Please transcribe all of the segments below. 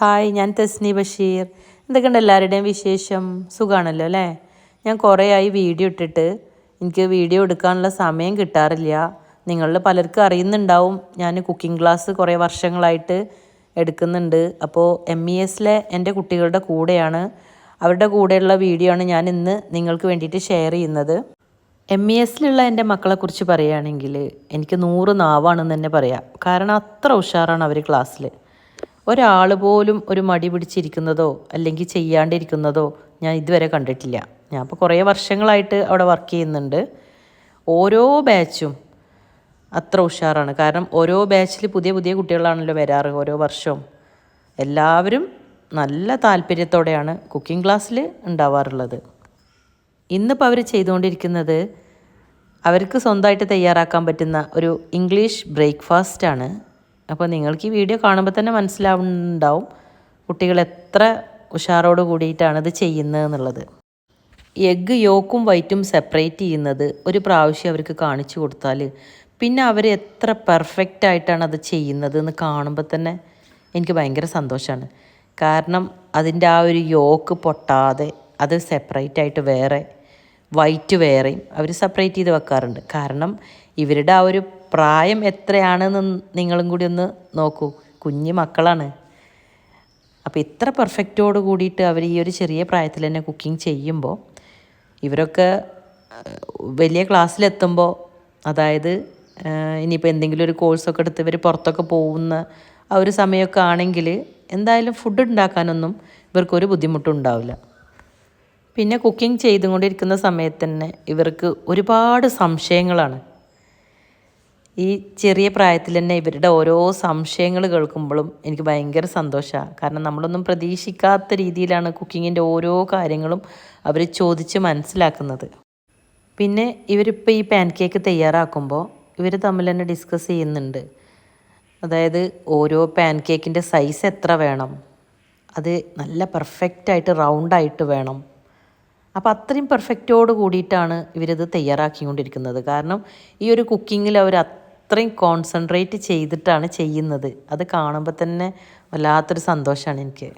Hi, ഞാൻ തസ്നി ബഷീർ. എന്തൊക്കെയുണ്ട് എല്ലാവരുടെയും വിശേഷം? സുഖമാണല്ലോ അല്ലേ? ഞാൻ കുറേ ആയി വീഡിയോ ഇട്ടിട്ട്. എനിക്ക് വീഡിയോ എടുക്കാനുള്ള സമയം കിട്ടാറില്ല. നിങ്ങളിൽ പലർക്കും അറിയുന്നുണ്ടാവും, ഞാൻ കുക്കിംഗ് ക്ലാസ് കുറേ വർഷങ്ങളായിട്ട് എടുക്കുന്നുണ്ട്. അപ്പോൾ MESലെ എൻ്റെ കുട്ടികളുടെ കൂടെയാണ്, അവരുടെ കൂടെയുള്ള വീഡിയോ ആണ് ഞാൻ ഇന്ന് നിങ്ങൾക്ക് വേണ്ടിയിട്ട് ഷെയർ ചെയ്യുന്നത്. MESലുള്ള എൻ്റെ മക്കളെക്കുറിച്ച് പറയുകയാണെങ്കിൽ എനിക്ക് 100 നാവാണെന്ന് തന്നെ പറയാം. കാരണം അത്ര ഉഷാറാണ് അവർ ക്ലാസ്സിൽ. ഒരാൾ പോലും ഒരു മടി പിടിച്ചിരിക്കുന്നതോ അല്ലെങ്കിൽ ചെയ്യാണ്ടിരിക്കുന്നതോ ഞാൻ ഇതുവരെ കണ്ടിട്ടില്ല. ഞാൻ ഇപ്പോൾ കുറേ വർഷങ്ങളായിട്ട് അവിടെ വർക്ക് ചെയ്യുന്നുണ്ട്. ഓരോ ബാച്ചും അത്ര ഉഷാറാണ്. കാരണം ഓരോ ബാച്ചിൽ പുതിയ പുതിയ കുട്ടികളാണല്ലോ വരാറ് ഓരോ വർഷവും. എല്ലാവരും നല്ല താല്പര്യത്തോടെയാണ് കുക്കിംഗ് ക്ലാസ്സിൽ ഉണ്ടാവാറുള്ളത്. ഇന്നിപ്പോൾ അവർ ചെയ്തുകൊണ്ടിരിക്കുന്നത് അവർക്ക് സ്വന്തമായിട്ട് തയ്യാറാക്കാൻ പറ്റുന്ന ഒരു ഇംഗ്ലീഷ് ബ്രേക്ക്ഫാസ്റ്റാണ്. അപ്പോൾ നിങ്ങൾക്ക് ഈ വീഡിയോ കാണുമ്പോൾ തന്നെ മനസ്സിലാവുന്നുണ്ടാവും കുട്ടികൾ എത്ര ഉഷാറോട് കൂടിയിട്ടാണ് ഇത് ചെയ്യുന്നത് എന്നുള്ളത്. എഗ്ഗ് യോക്കും വൈറ്റും സെപ്പറേറ്റ് ചെയ്യുന്നത് ഒരു പ്രാവശ്യം അവർക്ക് കാണിച്ചു കൊടുത്താൽ പിന്നെ അവർ എത്ര പെർഫെക്റ്റ് ആയിട്ടാണ് അത് ചെയ്യുന്നത് എന്ന് കാണുമ്പോൾ തന്നെ എനിക്ക് ഭയങ്കര സന്തോഷമാണ്. കാരണം അതിൻ്റെ ആ ഒരു യോക്ക് പൊട്ടാതെ അത് സെപ്പറേറ്റ് ആയിട്ട് വേറെ, വൈറ്റ് വേറെയും അവർ സെപ്പറേറ്റ് ചെയ്ത് വെക്കാറുണ്ട്. കാരണം ഇവരുടെ ആ ഒരു പ്രായം എത്രയാണെന്ന് നിങ്ങളും കൂടി ഒന്ന് നോക്കൂ. കുഞ്ഞു മക്കളാണ്. അപ്പോൾ ഇത്ര പെർഫെക്റ്റോട് കൂടിയിട്ട് അവർ ഈ ഒരു ചെറിയ പ്രായത്തിൽ തന്നെ കുക്കിംഗ് ചെയ്യുമ്പോൾ ഇവരൊക്കെ വലിയ ക്ലാസ്സിലെത്തുമ്പോൾ, അതായത് ഇനിയിപ്പോൾ എന്തെങ്കിലും ഒരു കോഴ്സൊക്കെ എടുത്ത് ഇവർ പുറത്തൊക്കെ പോകുന്ന ആ ഒരു സമയമൊക്കെ ആണെങ്കിൽ എന്തായാലും ഫുഡ് ഉണ്ടാക്കാനൊന്നും ഇവർക്കൊരു ബുദ്ധിമുട്ടും ഉണ്ടാവില്ല. പിന്നെ കുക്കിംഗ് ചെയ്തുകൊണ്ടിരിക്കുന്ന സമയത്ത് തന്നെ ഇവർക്ക് ഒരുപാട് സംശയങ്ങളാണ്. ഈ ചെറിയ പ്രായത്തിൽ തന്നെ ഇവരുടെ ഓരോ സംശയങ്ങൾ കേൾക്കുമ്പോഴും എനിക്ക് ഭയങ്കര സന്തോഷമാണ്. കാരണം നമ്മളൊന്നും പ്രതീക്ഷിക്കാത്ത രീതിയിലാണ് കുക്കിങ്ങിൻ്റെ ഓരോ കാര്യങ്ങളും അവർ ചോദിച്ച് മനസ്സിലാക്കുന്നത്. പിന്നെ ഇവരിപ്പോൾ ഈ പാൻ കേക്ക് തയ്യാറാക്കുമ്പോൾ ഇവർ തമ്മിൽ തന്നെ ഡിസ്കസ് ചെയ്യുന്നുണ്ട്. അതായത് ഓരോ പാൻ കേക്കിൻ്റെ സൈസ് എത്ര വേണം, അത് നല്ല പെർഫെക്റ്റായിട്ട് റൗണ്ടായിട്ട് വേണം. അപ്പോൾ അത്രയും പെർഫെക്റ്റോട് കൂടിയിട്ടാണ് ഇവരിത് തയ്യാറാക്കിക്കൊണ്ടിരിക്കുന്നത്. കാരണം ഈ ഒരു കുക്കിങ്ങിൽ അവർ അത്രയും കോൺസെൻട്രേറ്റ് ചെയ്തിട്ടാണ് ചെയ്യുന്നത്. അത് കാണുമ്പോൾ തന്നെ വല്ലാത്തൊരു സന്തോഷമാണ് എനിക്ക്.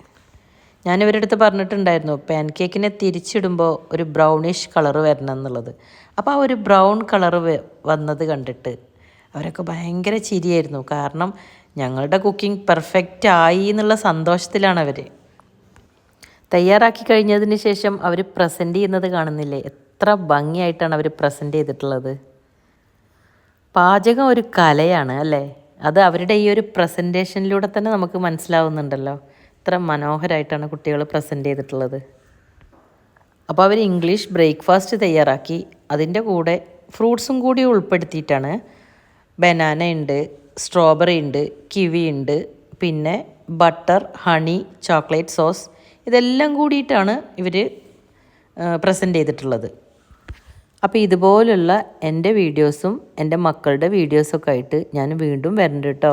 ഞാനിവരുടെ അടുത്ത് പറഞ്ഞിട്ടുണ്ടായിരുന്നു പാൻ കേക്കിനെ തിരിച്ചിടുമ്പോൾ ഒരു ബ്രൗണിഷ് കളറ് വരണം എന്നുള്ളത്. അപ്പോൾ ആ ഒരു ബ്രൗൺ കളറ് വന്നത് കണ്ടിട്ട് അവരൊക്കെ ഭയങ്കര ചിരിയായിരുന്നു. കാരണം ഞങ്ങളുടെ കുക്കിംഗ് പെർഫെക്റ്റ് ആയി എന്നുള്ള സന്തോഷത്തിലാണ് അവർ. തയ്യാറാക്കി കഴിഞ്ഞതിന് ശേഷം അവർ പ്രസൻറ്റ് ചെയ്യുന്നത് കാണുന്നില്ലേ, എത്ര ഭംഗിയായിട്ടാണ് അവർ പ്രസൻറ്റ് ചെയ്തിട്ടുള്ളത്. പാചകം ഒരു കലയാണ് അല്ലേ? അത് അവരുടെ ഈ ഒരു പ്രസൻറ്റേഷനിലൂടെ തന്നെ നമുക്ക് മനസ്സിലാവുന്നുണ്ടല്ലോ. എത്ര മനോഹരമായിട്ടാണ് കുട്ടികൾ പ്രസൻറ്റ് ചെയ്തിട്ടുള്ളത്. അപ്പോൾ അവർ ഇംഗ്ലീഷ് ബ്രേക്ക്ഫാസ്റ്റ് തയ്യാറാക്കി. അതിൻ്റെ കൂടെ ഫ്രൂട്ട്സും കൂടി ഉൾപ്പെടുത്തിയിട്ടാണ്. ബനാന ഉണ്ട്, സ്ട്രോബെറി ഉണ്ട്, കിവി ഉണ്ട്, പിന്നെ ബട്ടർ, ഹണി, ചോക്ലേറ്റ് സോസ്, ഇതെല്ലാം കൂടിയിട്ടാണ് ഇവർ പ്രസൻറ്റ് ചെയ്തിട്ടുള്ളത്. അപ്പോൾ ഇതുപോലുള്ള എൻ്റെ വീഡിയോസും എൻ്റെ മക്കളുടെ വീഡിയോസൊക്കെ ആയിട്ട് ഞാൻ വീണ്ടും വരുന്നുണ്ട് കേട്ടോ.